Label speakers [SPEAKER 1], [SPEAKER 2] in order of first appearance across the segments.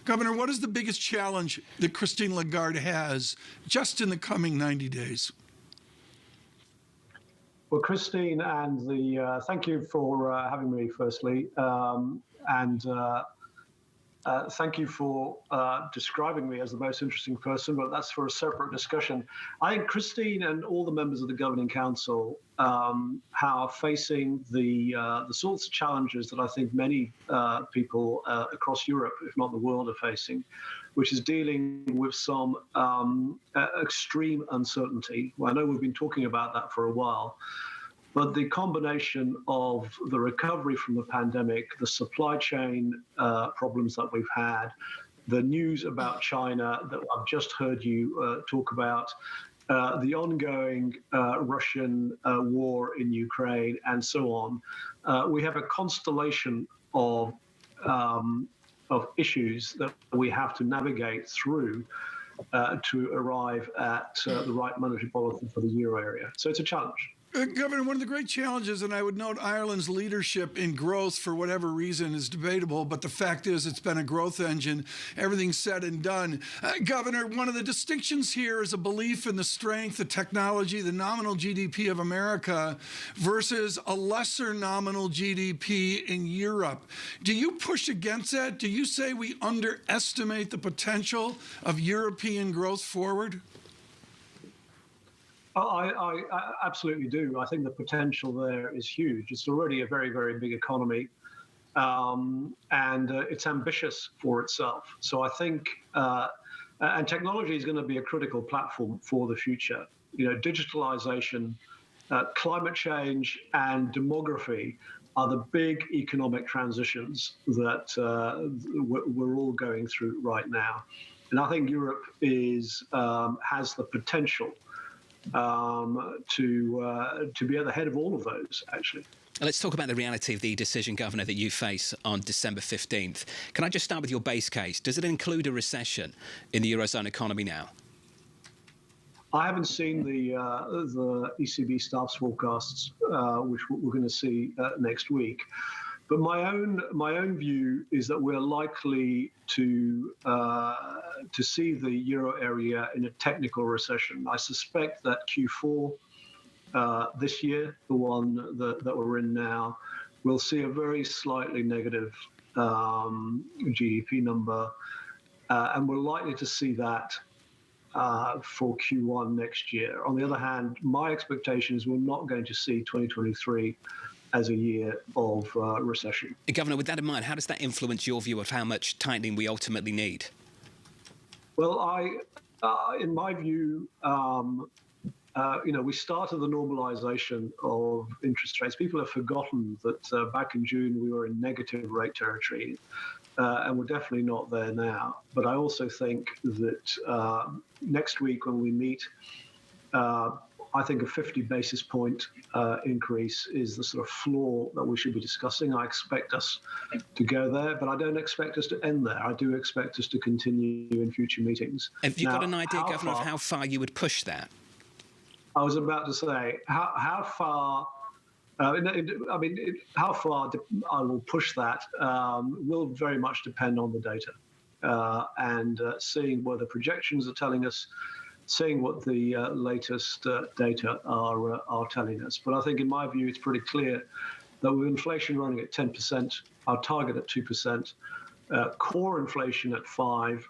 [SPEAKER 1] Governor, what is the biggest challenge that Christine Lagarde has just in the coming 90 days?
[SPEAKER 2] Well, Christine, and thank you for having me, firstly, and thank you for describing me as the most interesting person, but that's for a separate discussion. I think Christine and all the members of the Governing Council are facing the sorts of challenges that I think many people across Europe, if not the world, are facing, which is dealing with some extreme uncertainty. Well, I know we've been talking about that for a while. But the combination of the recovery from the pandemic, the supply chain problems that we've had, the news about China that I've just heard you talk about, the ongoing Russian war in Ukraine, and so on, we have a constellation of issues that we have to navigate through to arrive at the right monetary policy for the euro area. So it's a challenge.
[SPEAKER 1] Governor, one of the great challenges, and I would note Ireland's leadership in growth for whatever reason is debatable, but the fact is it's been a growth engine, everything said and done. Governor, one of the distinctions here is a belief in the strength, the technology, the nominal GDP of America versus a lesser nominal GDP in Europe. Do you push against that? Do you say we underestimate the potential of European growth forward?
[SPEAKER 2] I absolutely do. I think the potential there is huge. It's already a very, very big economy, and it's ambitious for itself. So I think, and technology is going to be a critical platform for the future. You know, digitalization, climate change, and demography are the big economic transitions that we're all going through right now. And I think Europe has the potential to be at the head of all of those, actually.
[SPEAKER 3] Let's talk about the reality of the decision, Governor, that you face on December 15th. Can I just start with your base case? Does it include a recession in the Eurozone economy now?
[SPEAKER 2] I haven't seen the ECB staff's forecasts, which we're going to see next week. But my own view is that we're likely to see the euro area in a technical recession. I suspect that Q4 this year, the one that we're in now, will see a very slightly negative GDP number, and we're likely to see that for Q1 next year. On the other hand, my expectation is we're not going to see 2023 as a year of recession.
[SPEAKER 3] Governor, with that in mind, how does that influence your view of how much tightening we ultimately need?
[SPEAKER 2] Well, in my view, we started the normalization of interest rates. People have forgotten that back in June we were in negative rate territory, and we're definitely not there now. But I also think that next week when we meet, I think a 50 basis point increase is the sort of floor that we should be discussing. I expect us to go there, but I don't expect us to end there. I do expect us to continue in future meetings.
[SPEAKER 3] Have you got an idea, Governor, of how far you would push that?
[SPEAKER 2] I was about to say, how far... how far I will push that will very much depend on the data and seeing what the projections are telling us, seeing what the latest data are telling us. But I think, in my view, it's pretty clear that with inflation running at 10%, our target at 2%, core inflation at 5%,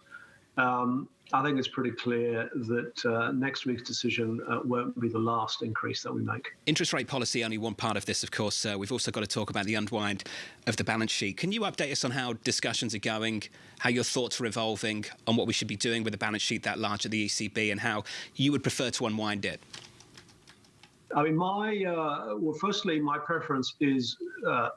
[SPEAKER 2] I think it's pretty clear that next week's decision won't be the last increase that we make.
[SPEAKER 3] Interest rate policy, only one part of this, of course. We've also got to talk about the unwind of the balance sheet. Can you update us on how discussions are going, how your thoughts are evolving on what we should be doing with a balance sheet that large at the ECB and how you would prefer to unwind it?
[SPEAKER 2] I mean, firstly, my preference is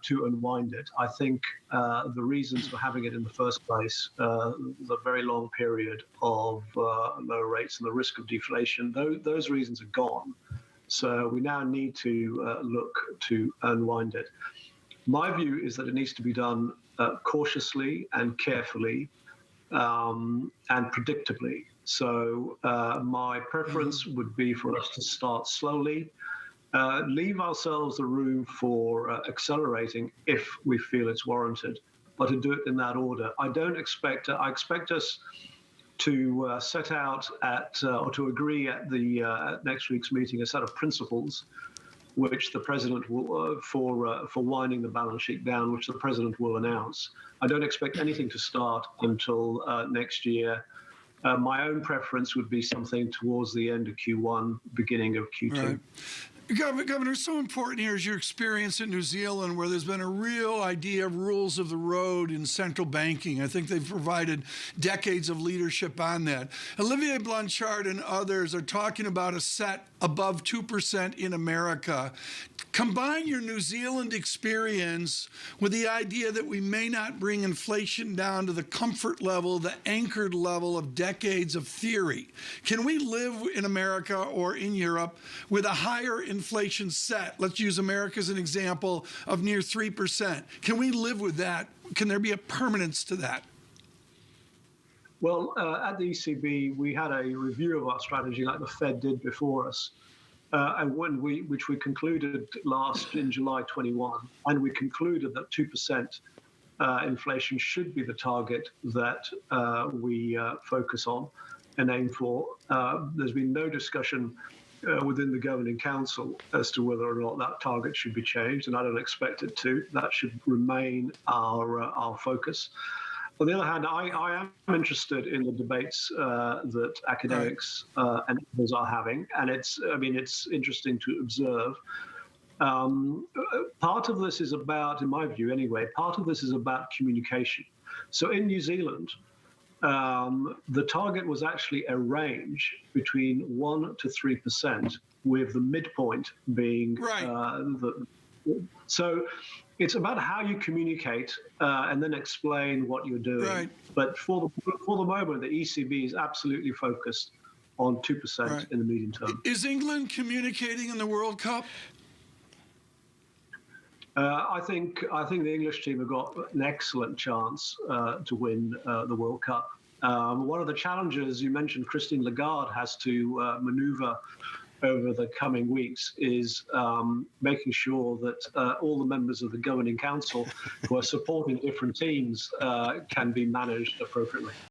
[SPEAKER 2] to unwind it. I think the reasons for having it in the first place, the very long period of low rates and the risk of deflation, those reasons are gone. So we now need to look to unwind it. My view is that it needs to be done cautiously and carefully and predictably. So my preference would be for us to start slowly, leave ourselves the room for accelerating if we feel it's warranted, but to do it in that order. I expect us to set out or to agree at the next week's meeting a set of principles which the president will for winding the balance sheet down, which the president will announce. I don't expect anything to start until next year. My own preference would be something towards the end of Q1, beginning of Q2.
[SPEAKER 1] Right. Governor, so important here is your experience in New Zealand, where there's been a real idea of rules of the road in central banking. I think they've provided decades of leadership on that. Olivier Blanchard and others are talking about a set above 2% in America. Combine your New Zealand experience with the idea that we may not bring inflation down to the comfort level, the anchored level of decades of theory. Can we live in America or in Europe with a higher inflation set? Let's use America as an example of near 3%. Can we live with that? Can there be a permanence to that?
[SPEAKER 2] Well, at the ECB, we had a review of our strategy like the Fed did before us. And which we concluded last in July 21, and we concluded that 2% inflation should be the target that we focus on and aim for. There's been no discussion within the Governing Council as to whether or not that target should be changed, and I don't expect it to. That should remain our focus. On the other hand, I am interested in the debates that academics and others are having, and it's interesting to observe. Part of this is about, in my view anyway, part of this is about communication. So in New Zealand, the target was actually a range between 1% to 3%, with the midpoint being so it's about how you communicate and then explain what you're doing. Right. But for the moment, the ECB is absolutely focused on 2% in the medium term.
[SPEAKER 1] Is England communicating in the World Cup?
[SPEAKER 2] I think the English team have got an excellent chance to win the World Cup. One of the challenges you mentioned, Christine Lagarde has to maneuver over the coming weeks is making sure that all the members of the Governing Council who are supporting different teams can be managed appropriately.